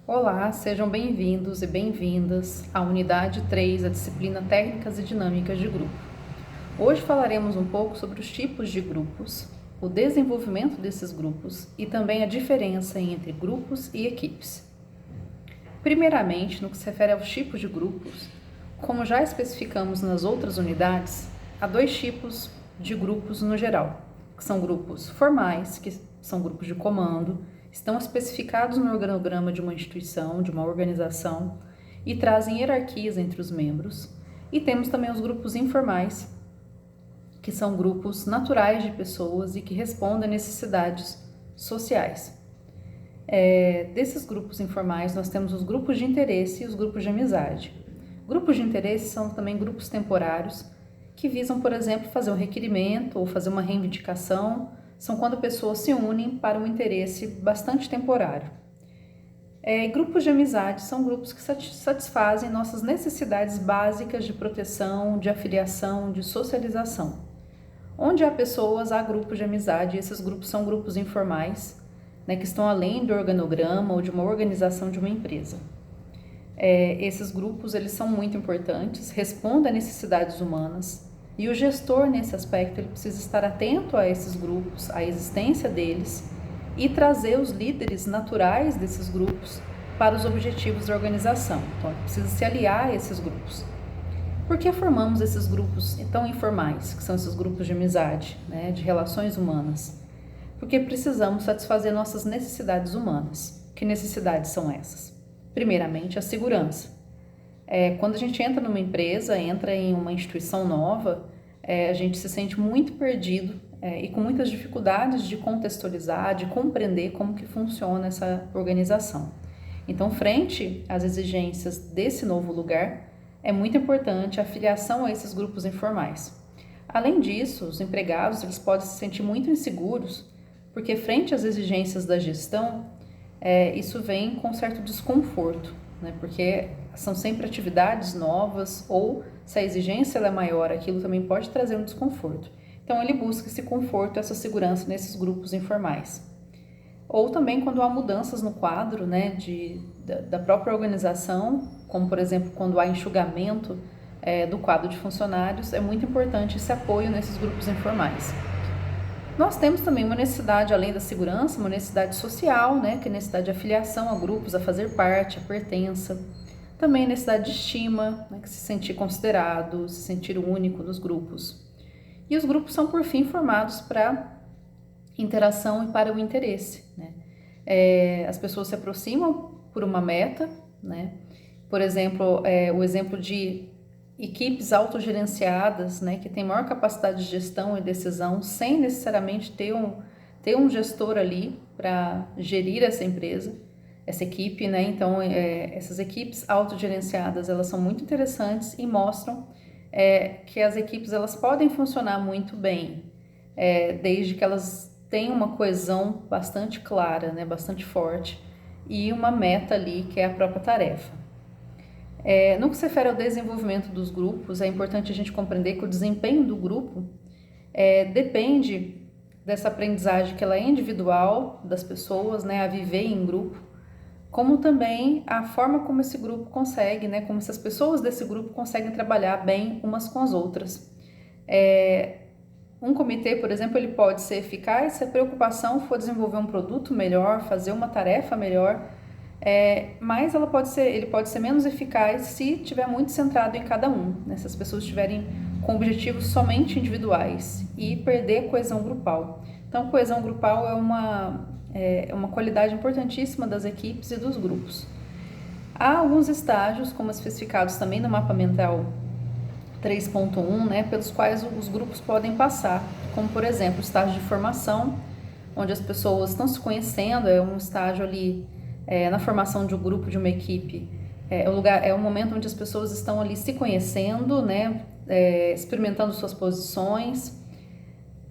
Olá, sejam bem-vindos e bem-vindas à unidade 3 da disciplina Técnicas e Dinâmicas de Grupo. Hoje falaremos um pouco sobre os tipos de grupos, o desenvolvimento desses grupos e também a diferença entre grupos e equipes. Primeiramente, no que se refere aos tipos de grupos, como já especificamos nas outras unidades, há dois tipos de grupos no geral, que são grupos formais, que são grupos de comando, estão especificados no organograma de uma instituição, de uma organização, e trazem hierarquias entre os membros. E temos também os grupos informais, que são grupos naturais de pessoas e que respondem a necessidades sociais. Desses grupos informais, nós temos os grupos de interesse e os grupos de amizade. Grupos de interesse são também grupos temporários que visam, por exemplo, fazer um requerimento ou fazer uma reivindicação. São quando pessoas se unem para um interesse bastante temporário. Grupos de amizade são grupos que satisfazem nossas necessidades básicas de proteção, de afiliação, de socialização. Onde há pessoas, há grupos de amizade, e esses grupos são grupos informais, que estão além do organograma ou de uma organização de uma empresa. Esses grupos eles são muito importantes, respondem a necessidades humanas, e o gestor, nesse aspecto, ele precisa estar atento a esses grupos, à existência deles, e trazer os líderes naturais desses grupos para os objetivos da organização. Então, ele precisa se aliar a esses grupos. Por que formamos esses grupos tão informais, que são esses grupos de amizade, de relações humanas? Porque precisamos satisfazer nossas necessidades humanas. Que necessidades são essas? Primeiramente, a segurança. Quando a gente entra numa empresa, entra em uma instituição nova, a gente se sente muito perdido e com muitas dificuldades de contextualizar, de compreender como que funciona essa organização. Então, frente às exigências desse novo lugar, é muito importante a filiação a esses grupos informais. Além disso, os empregados eles podem se sentir muito inseguros, porque frente às exigências da gestão, isso vem com certo desconforto, porque são sempre atividades novas ou se a exigência é maior, aquilo também pode trazer um desconforto. Então ele busca esse conforto, essa segurança nesses grupos informais. Ou também quando há mudanças no quadro da própria organização, como por exemplo quando há enxugamento do quadro de funcionários, é muito importante esse apoio nesses grupos informais. Nós temos também uma necessidade, além da segurança, uma necessidade social, que é a necessidade de afiliação a grupos, a fazer parte, a pertença. Também a necessidade de estima, que se sentir considerado, se sentir único nos grupos. E os grupos são, por fim, formados para interação e para o interesse. As pessoas se aproximam por uma meta, Por exemplo, o exemplo de equipes autogerenciadas, que têm maior capacidade de gestão e decisão, sem necessariamente ter um gestor ali para gerir essa empresa, essa equipe, Então, essas equipes autogerenciadas, elas são muito interessantes e mostram que as equipes elas podem funcionar muito bem, desde que elas tenham uma coesão bastante clara, bastante forte, e uma meta ali que é a própria tarefa. No que se refere ao desenvolvimento dos grupos, é importante a gente compreender que o desempenho do grupo depende dessa aprendizagem que ela é individual das pessoas, a viver em grupo, como também a forma como esse grupo consegue, como essas pessoas desse grupo conseguem trabalhar bem umas com as outras. Um comitê, por exemplo, ele pode ser eficaz se a preocupação for desenvolver um produto melhor, fazer uma tarefa melhor, mas ele pode ser menos eficaz se estiver muito centrado em cada um, se as pessoas estiverem com objetivos somente individuais e perder a coesão grupal. Então, coesão grupal é uma qualidade importantíssima das equipes e dos grupos. Há alguns estágios, como especificados também no mapa mental 3.1, pelos quais os grupos podem passar, como por exemplo o estágio de formação, onde as pessoas estão se conhecendo, é um estágio ali na formação de um grupo, de uma equipe, é um momento onde as pessoas estão ali se conhecendo, experimentando suas posições.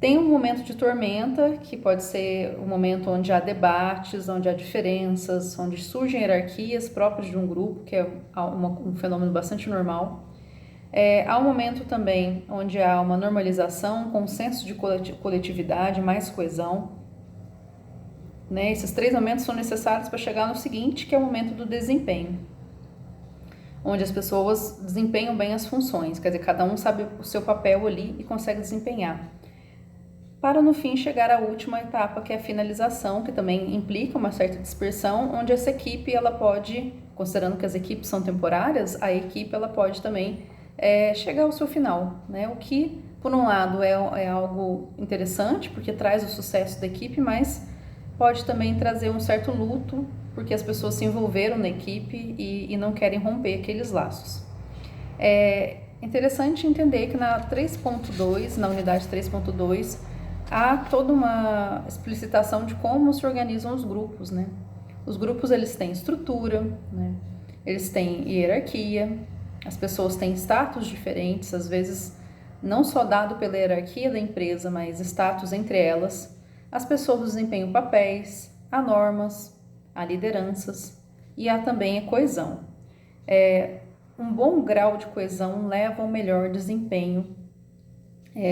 Tem um momento de tormenta, que pode ser um momento onde há debates, onde há diferenças, onde surgem hierarquias próprias de um grupo, que é um fenômeno bastante normal. Há um momento também onde há uma normalização, com um senso de coletividade, mais coesão. né? Esses 3 momentos são necessários para chegar no seguinte, que é o momento do desempenho, onde as pessoas desempenham bem as funções, quer dizer, cada um sabe o seu papel ali e consegue desempenhar. Para no fim chegar à última etapa, que é a finalização, que também implica uma certa dispersão, onde essa equipe ela pode, considerando que as equipes são temporárias, a equipe ela pode também chegar ao seu final, né? O que, por um lado, é algo interessante, porque traz o sucesso da equipe, mas pode também trazer um certo luto, porque as pessoas se envolveram na equipe e não querem romper aqueles laços. É interessante entender que na 3.2, na unidade 3.2, há toda uma explicitação de como se organizam os grupos, né? Os grupos, eles têm estrutura, né? Eles têm hierarquia, as pessoas têm status diferentes, às vezes não só dado pela hierarquia da empresa, mas status entre elas. As pessoas desempenham papéis, há normas, há lideranças e há também a coesão. Um bom grau de coesão leva ao melhor desempenho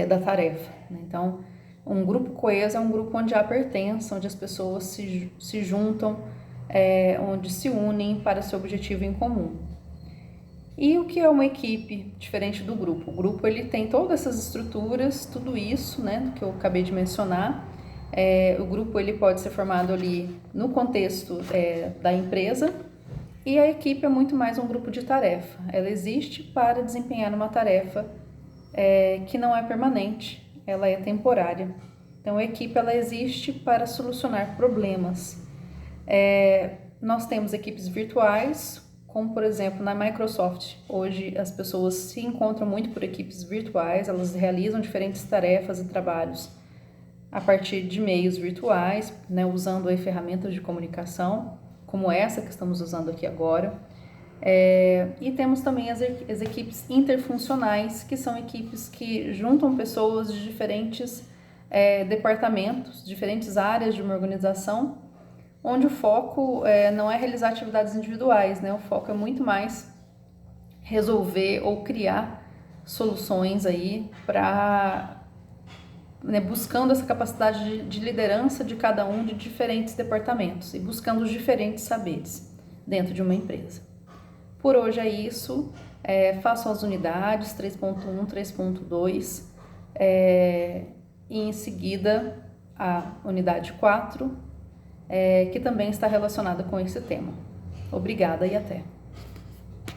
da tarefa, né? Então, um grupo coeso é um grupo onde há pertença, onde as pessoas se juntam, onde se unem para seu objetivo em comum. E o que é uma equipe diferente do grupo? O grupo ele tem todas essas estruturas, tudo isso, né, que eu acabei de mencionar. O grupo ele pode ser formado ali no contexto da empresa, e a equipe é muito mais um grupo de tarefa. Ela existe para desempenhar uma tarefa que não é permanente, ela é temporária. Então, a equipe ela existe para solucionar problemas. Nós temos equipes virtuais, como por exemplo na Microsoft. Hoje as pessoas se encontram muito por equipes virtuais, elas realizam diferentes tarefas e trabalhos a partir de meios virtuais, né, usando aí ferramentas de comunicação, como essa que estamos usando aqui agora. E temos também as equipes interfuncionais, que são equipes que juntam pessoas de diferentes departamentos, diferentes áreas de uma organização, onde o foco não é realizar atividades individuais, né? O foco é muito mais resolver ou criar soluções aí para, né, buscando essa capacidade de liderança de cada um de diferentes departamentos e buscando os diferentes saberes dentro de uma empresa. Por hoje é isso, façam as unidades 3.1, 3.2 e em seguida a unidade 4, que também está relacionada com esse tema. Obrigada e até!